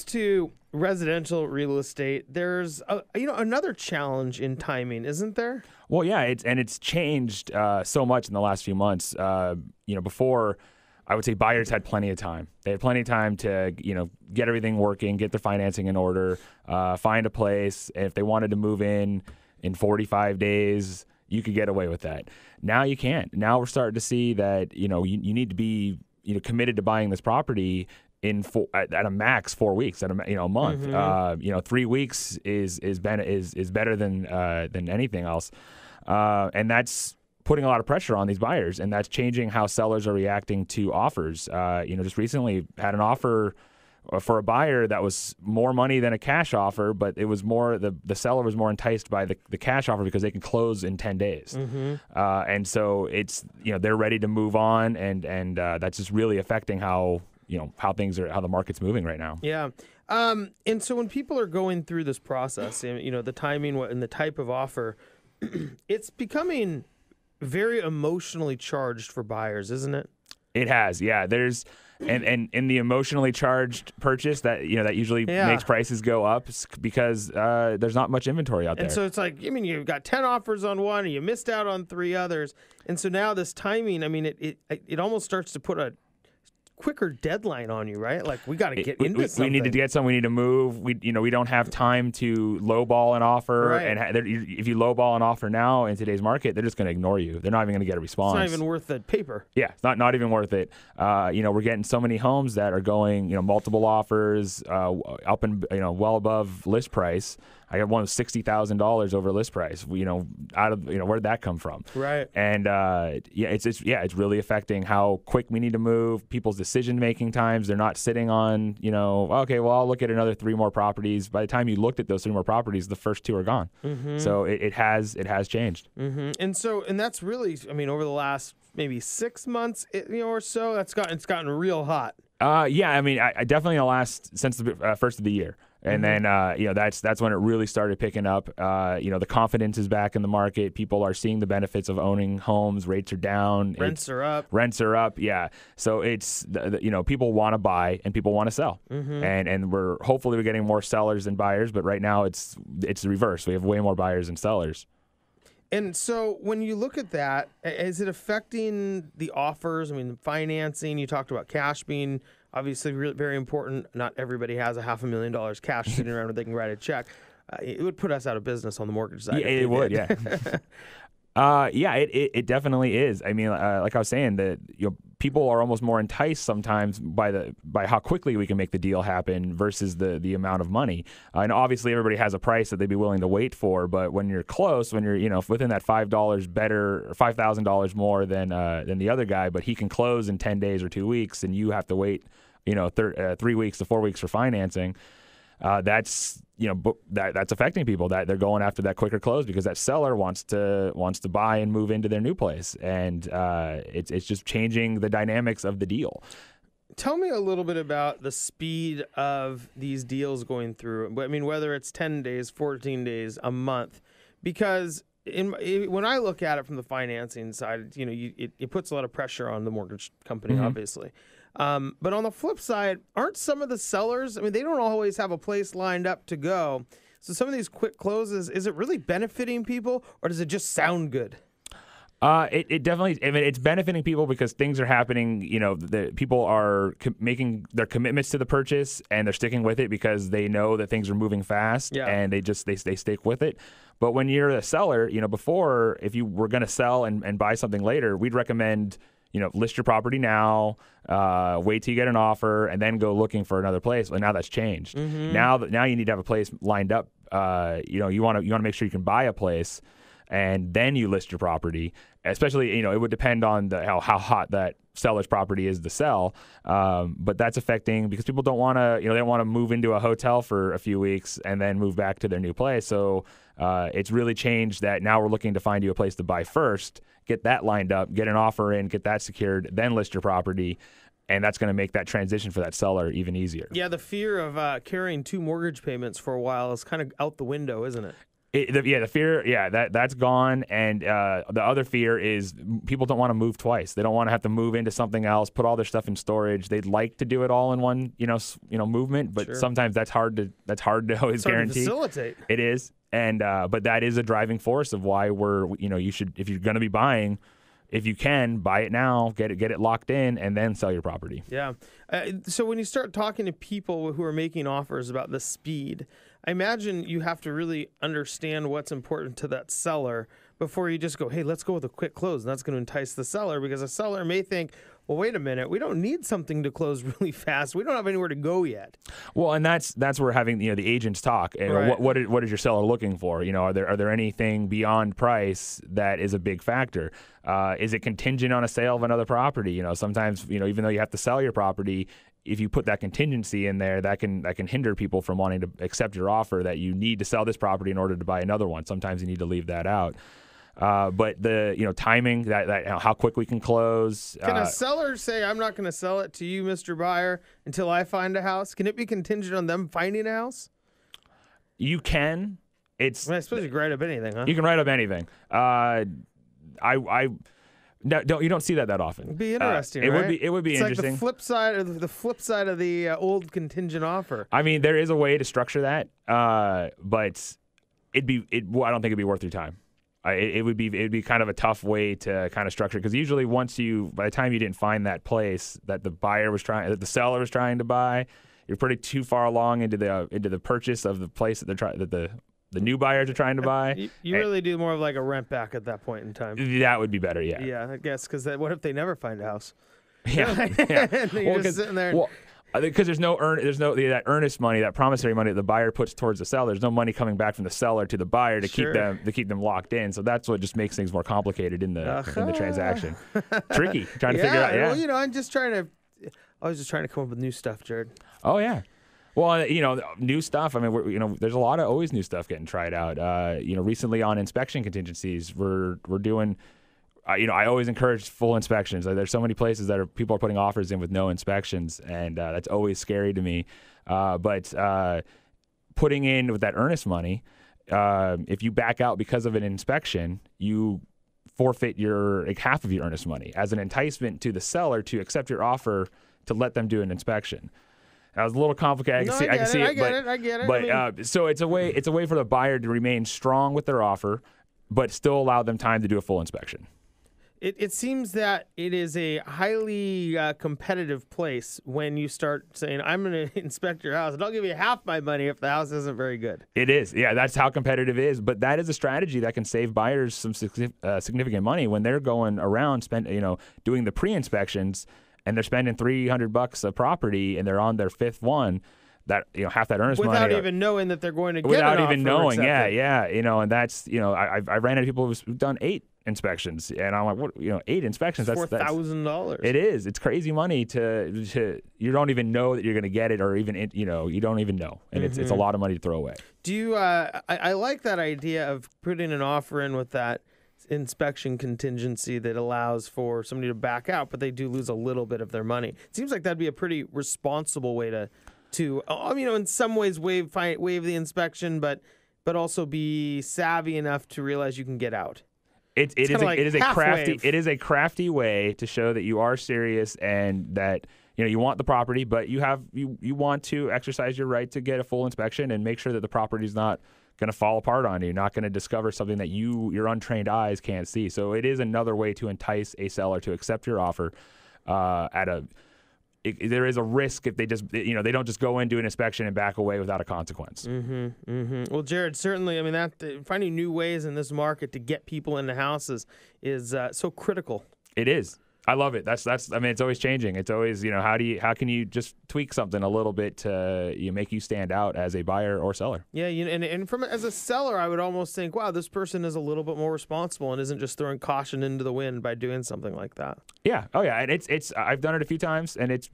comes to residential real estate, there's another challenge in timing, isn't there? Well, yeah, it's changed so much in the last few months. Before, I would say buyers had plenty of time. They had plenty of time to get everything working, get their financing in order, find a place. If they wanted to move in 45 days, you could get away with that. Now you can't. Now we're starting to see that you need to be committed to buying this property at a max 4 weeks, at a month. Mm-hmm. 3 weeks is better than anything else, and that's putting a lot of pressure on these buyers, and that's changing how sellers are reacting to offers. Just recently had an offer for a buyer that was more money than a cash offer, but it was more the seller was more enticed by the cash offer because they can close in 10 days. Mm-hmm. And so it's they're ready to move on, and that's just really affecting how the market's moving right now. Yeah. And so when people are going through this process, the timing and the type of offer, it's becoming very emotionally charged for buyers, isn't it? It has, yeah. There's and in the emotionally charged purchase that usually makes prices go up because there's not much inventory out there. And so it's like, you've got 10 offers on one and you missed out on 3 others. And so now this timing, it almost starts to put a quicker deadline on you, right? Like we got to get into something. We need to get some. We need to move. We don't have time to lowball an offer. Right. And if you lowball an offer now in today's market, they're just going to ignore you. They're not even going to get a response. It's not even worth the paper. Yeah, it's not even worth it. We're getting so mmany homes that are going, multiple offers, up and well above list price. I got one with $60,000 over list price. Where'd that come from? Right. And it's really affecting how quick we need to move. People's decision-making times. They're not sitting on, okay, well, I'll look at another 3 more properties. By the time you looked at those 3 more properties, the first 2 are gone. Mm-hmm. So it has changed. Mm-hmm. And that's really, over the last maybe 6 months, or so, it's gotten real hot. I definitely since the first of the year. And then, that's when it really started picking up. The confidence is back in the market. People are seeing the benefits of owning homes. Rates are down. Rents are up. Rents are up, yeah. So it's, people want to buy and people want to sell. Mm-hmm. And we're hopefully getting more sellers than buyers. But right now it's the reverse. We have way more buyers than sellers. And so when you look at that, is it affecting the offers? Financing, you talked about cash being obviously very important. Not everybody has $500,000 cash sitting around where they can write a check. It would put us out of business on the mortgage side. Yeah, it would, yeah. It definitely is. Like I was saying, that people are almost more enticed sometimes by how quickly we can make the deal happen versus the amount of money. And obviously, everybody has a price that they'd be willing to wait for. But when you're close, when you're within that $5 better or $5,000 more than the other guy, but he can close in 10 days or 2 weeks, and you have to wait 3 weeks to 4 weeks for financing. That's affecting people, that they're going after that quicker close because that seller wants to buy and move into their new place, and it's just changing the dynamics of the deal. Tell me a little bit about the speed of these deals going through. Whether it's 10 days, 14 days, a month, because when I look at it from the financing side, it puts a lot of pressure on the mortgage company, mm-hmm. obviously. But on the flip side, aren't some of the sellers, they don't always have a place lined up to go. So some of these quick closes, is it really benefiting people, or does it just sound good? It definitely, it's benefiting people because things are happening. The people are making their commitments to the purchase, and they're sticking with it because they know that things are moving fast, and they stick with it. But when you're a seller, before, if you were going to sell and buy something later, we'd recommend, list your property now, wait till you get an offer, and then go looking for another place. Well, now that's changed. Mm-hmm. Now you need to have a place lined up. You want to make sure you can buy a place, and then you list your property. Especially, it would depend on how hot that seller's property is to sell. But that's affecting because people don't want to, they don't want to move into a hotel for a few weeks and then move back to their new place. So it's really changed that now we're looking to find you a place to buy first, get that lined up, get an offer in, get that secured, then list your property. And that's going to make that transition for that seller even easier. Yeah, the fear of carrying 2 mortgage payments for a while is kind of out the window, isn't it? The fear, that's gone, and the other fear is people don't want to move twice. They don't want to have to move into something else, put all their stuff in storage. They'd like to do it all in one, movement, but sometimes that's hard to always guarantee. Hard to facilitate. It is, and but that is a driving force of why you should, if you're going to be buying, if you can, buy it now, get it locked in, and then sell your property. Yeah. So when you start talking to people who are making offers about the speed, I imagine you have to really understand what's important to that seller before you just go, hey, let's go with a quick close. And that's going to entice the seller, because a seller may think, well, wait a minute, we don't need something to close really fast. We don't have anywhere to go yet. Well, and that's where having the agents talk. Right. What is your seller looking for? Are there anything beyond price that is a big factor? Is it contingent on a sale of another property? Sometimes even though you have to sell your property, if you put that contingency in there, that can hinder people from wanting to accept your offer that you need to sell this property in order to buy another one. Sometimes you need to leave that out. But the timing, that how quick we can close. Can a seller say, I'm not going to sell it to you, Mr. Buyer, until I find a house? Can it be contingent on them finding a house? You can. I suppose you can write up anything, huh? You can write up anything. You don't see that often. It'd be interesting, right? It would be it's interesting. Like the flip side of the old contingent offer. I mean, there is a way to structure that, but I don't think it'd be worth your time. It'd be kind of a tough way to kind of structure, because usually by the time you didn't find that place that the seller was trying to buy, you're pretty too far along into the purchase of the place that the new buyers are trying to buy. You really do more of like a rent back at that point in time. That would be better, yeah. Yeah, I guess, because what if they never find a house? Yeah. And you're just sitting there. Because there's no that earnest money, that promissory money that the buyer puts towards the seller. There's no money coming back from the seller to the buyer to keep them locked in. So that's what just makes things more complicated in the transaction. Tricky trying to figure out. Yeah. Well, I was just trying to come up with new stuff, Jared. Oh yeah. Well, new stuff. I mean, there's a lot of always new stuff getting tried out. Recently on inspection contingencies, we're doing. I always encourage full inspections. There's so many places that people are putting offers in with no inspections, and that's always scary to me. But putting in with that earnest money, if you back out because of an inspection, you forfeit half of your earnest money as an enticement to the seller to accept your offer to let them do an inspection. That was a little complicated. I can see it. I get it. But so it's a way for the buyer to remain strong with their offer, but still allow them time to do a full inspection. It seems that it is a highly competitive place when you start saying, I'm going to inspect your house, and I'll give you half my money if the house isn't very good. It is. Yeah, that's how competitive it is. But that is a strategy that can save buyers some significant money when they're going around doing the pre-inspections, and they're spending $300 a property, and they're on their fifth one. That half that earnest without money even knowing that they're going to get without an even offer knowing, accepted. and that's I ran into people who've done 8 inspections, and I'm like, what 8 inspections? That's $4,000. It is. It's crazy money to you don't even know that you're going to get it, or even you don't even know, and it's a lot of money to throw away. Do you? I like that idea of putting an offer in with that inspection contingency that allows for somebody to back out, but they do lose a little bit of their money. It seems like that'd be a pretty responsible way to in some ways waive the inspection, but also be savvy enough to realize you can get out. It is a crafty way to show that you are serious and that you want the property, but you want to exercise your right to get a full inspection and make sure that the property's not going to fall apart on you, not going to discover something that your untrained eyes can't see. So it is another way to entice a seller to accept your offer there is a risk if they just they don't just go in, do an inspection, and back away without a consequence. Well, Jared, certainly, I mean, finding new ways in this market to get people into houses is so critical. It is. I love it. That's. I mean, it's always changing. It's always how can you just tweak something a little bit to make you stand out as a buyer or seller? Yeah, and as a seller, I would almost think, wow, this person is a little bit more responsible and isn't just throwing caution into the wind by doing something like that. Yeah. Oh yeah. And it's I've done it a few times, and it's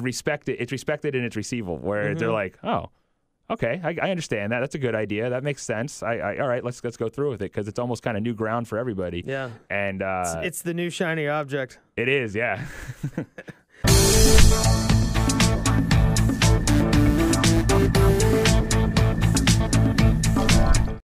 respected and it's receivable where they're like, oh. Okay, I understand that. That's a good idea. That makes sense. All right, let's go through with it because it's almost kind of new ground for everybody. Yeah, and it's the new shiny object. It is, yeah.